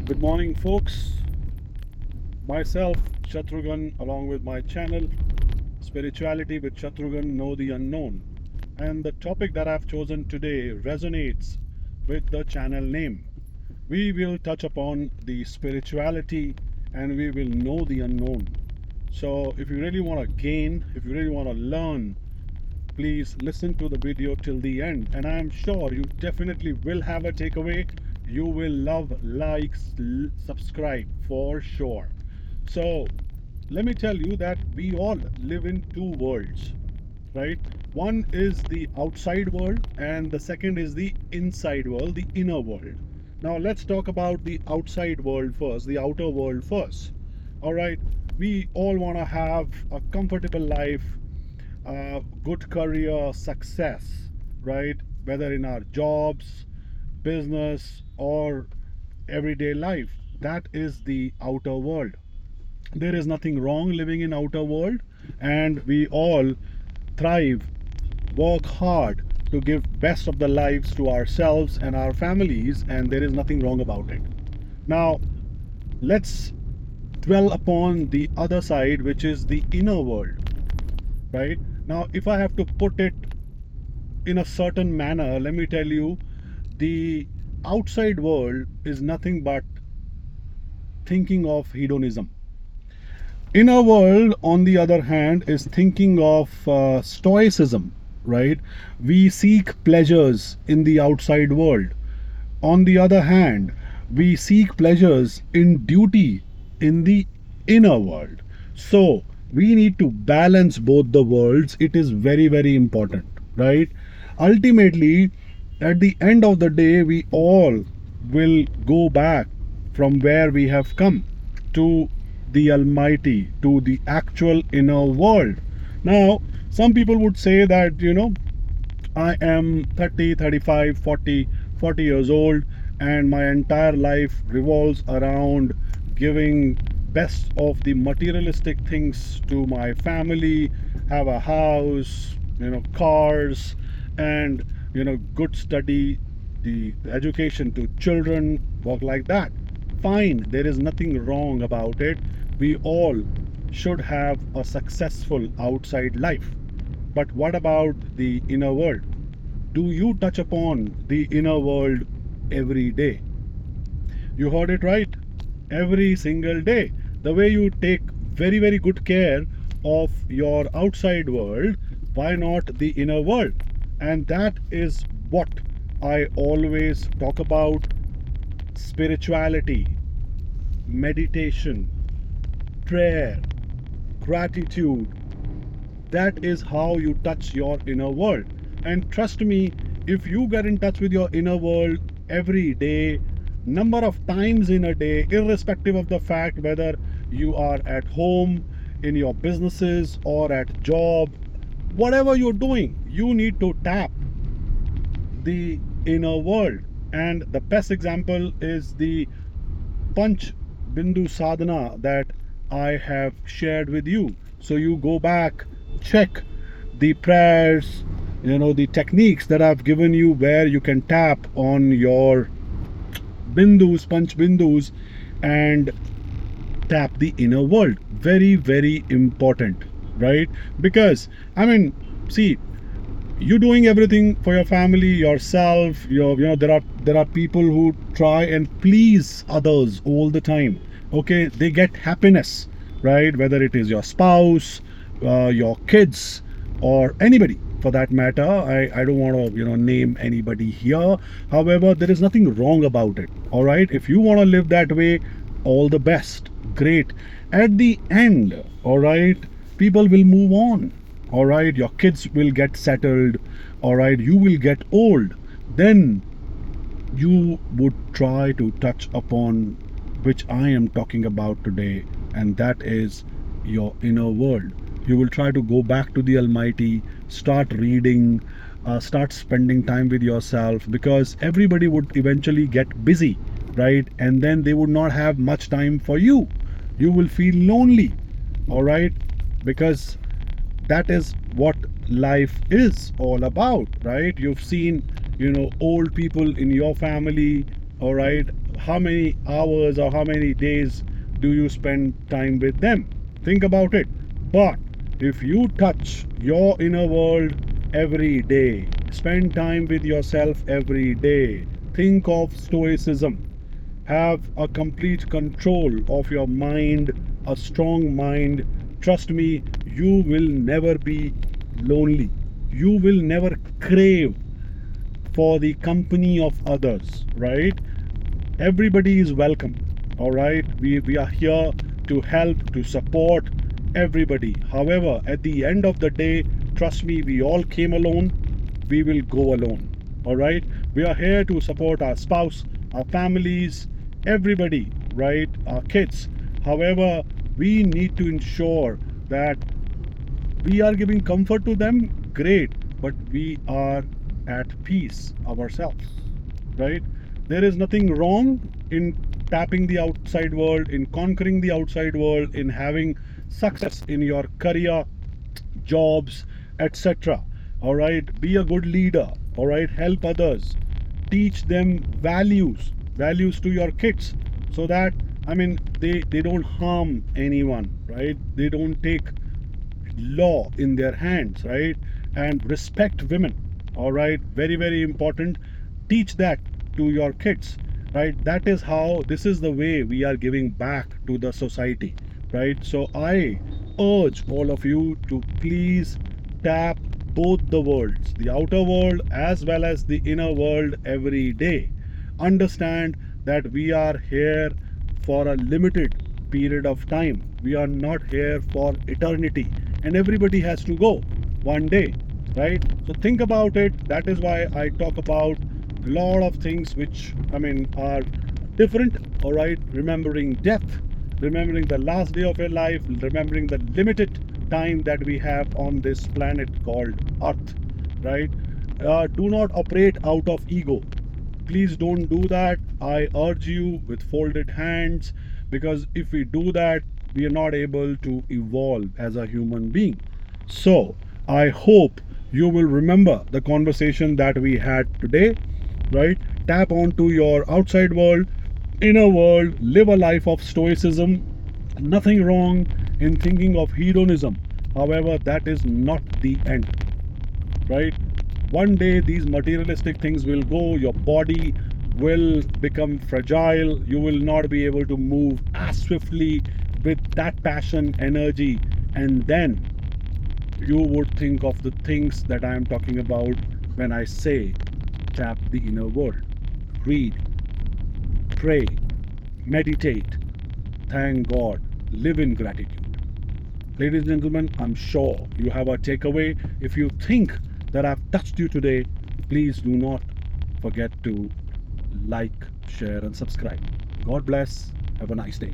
Good morning, folks. Myself, Shatrughan, along with my channel, Spirituality with Shatrughan, Know the Unknown. And the topic that I've chosen today resonates with the channel name. We will touch upon the spirituality and we will know the unknown. So, if you really want to gain, if you really want to learn, please listen to the video till the end, and I am sure you definitely will have a takeaway. You will love, like, subscribe for sure. So let me tell you that we all live in two worlds, right? One is the outside world and the second is the inside world, the inner world. Now let's talk about the outside world first, the outer world first. All right, we all want to have a comfortable life, good career, success, right? Whether in our jobs, business, or everyday life. That is the outer world. There is nothing wrong living in outer world, and we all thrive, work hard to give best of the lives to ourselves and our families, and there is nothing wrong about it. Now, let's dwell upon the other side, which is the inner world, right? Now, if I have to put it in a certain manner, let me tell you, the outside world is nothing but thinking of hedonism. Inner world, on the other hand, is thinking of stoicism, right? We seek pleasures in the outside world. On the other hand, we seek pleasures in duty in the inner world. So, we need to balance both the worlds. It is very, very important, right? Ultimately, at the end of the day, we all will go back from where we have come to the Almighty, to the actual inner world. Now, some people would say that, I am 30, 35, 40 years old, and my entire life revolves around giving best of the materialistic things to my family, have a house, cars, and good study, the education to children, work like that. Fine, there is nothing wrong about it. We all should have a successful outside life. But what about the inner world? Do you touch upon the inner world every day? You heard it right. Every single day. The way you take very, very good care of your outside world, why not the inner world? And that is what I always talk about: spirituality, meditation, prayer, gratitude. That is how you touch your inner world. And trust me, if you get in touch with your inner world every day, number of times in a day, irrespective of the fact whether you are at home, in your businesses, or at job, whatever you're doing, you need to tap the inner world. And the best example is the Panch Bindu Sadhana that I have shared with you. So you go back, check the prayers, the techniques that I've given you, where you can tap on your bindus, Panch Bindus, and tap the inner world. Very, very important, right? Because, see, you doing everything for your family, yourself, there are people who try and please others all the time. Okay, they get happiness, right? Whether it is your spouse, your kids, or anybody for that matter. I don't want to name anybody here. However, there is nothing wrong about it. All right, if you want to live that way, all the best, great. At the end, all right, people will move on. All right, your kids will get settled. All right, you will get old. Then you would try to touch upon which I am talking about today, and that is your inner world. You will try to go back to the Almighty, start reading, start spending time with yourself, because everybody would eventually get busy, right? And then they would not have much time for you. You will feel lonely, all right? Because that is what life is all about, right? You've seen, old people in your family, all right, how many hours or how many days do you spend time with them? Think about it. But if you touch your inner world every day, spend time with yourself every day, think of stoicism, have a complete control of your mind, a strong mind. Trust me, you will never be lonely. You will never crave for the company of others, right? Everybody is welcome, all right? We are here to help, to support everybody. However, at the end of the day, trust me, we all came alone, we will go alone, all right? We are here to support our spouse, our families, everybody, right? Our kids. However, we need to ensure that we are giving comfort to them, great, but we are at peace ourselves, right? There is nothing wrong in tapping the outside world, in conquering the outside world, in having success in your career, jobs, etc. All right, be a good leader, all right, help others, teach them values to your kids, so that, I mean, they don't harm anyone, right? They don't take law in their hands, right? And respect women, all right? Very, very important. Teach that to your kids, right? That is how, this is the way we are giving back to the society, right? So I urge all of you to please tap both the worlds, the outer world as well as the inner world, every day. Understand that we are here for a limited period of time. We are not here for eternity, and everybody has to go one day, right? So think about it. That is why I talk about a lot of things which, I mean, are different, all right? Remembering death, remembering the last day of your life, remembering the limited time that we have on this planet called Earth, right? Do not operate out of ego. Please don't do that. I urge you with folded hands, because if we do that, we are not able to evolve as a human being. So I hope you will remember the conversation that we had today, right? Tap onto your outside world, inner world, live a life of stoicism. Nothing wrong in thinking of hedonism. However, that is not the end, right? One day these materialistic things will go, your body will become fragile, you will not be able to move as swiftly with that passion, energy, and then you would think of the things that I am talking about when I say tap the inner world. Read, pray, meditate, thank God, live in gratitude. Ladies and gentlemen, I'm sure you have a takeaway. If you think that I've touched you today, please do not forget to like, share, and subscribe. God bless. Have a nice day.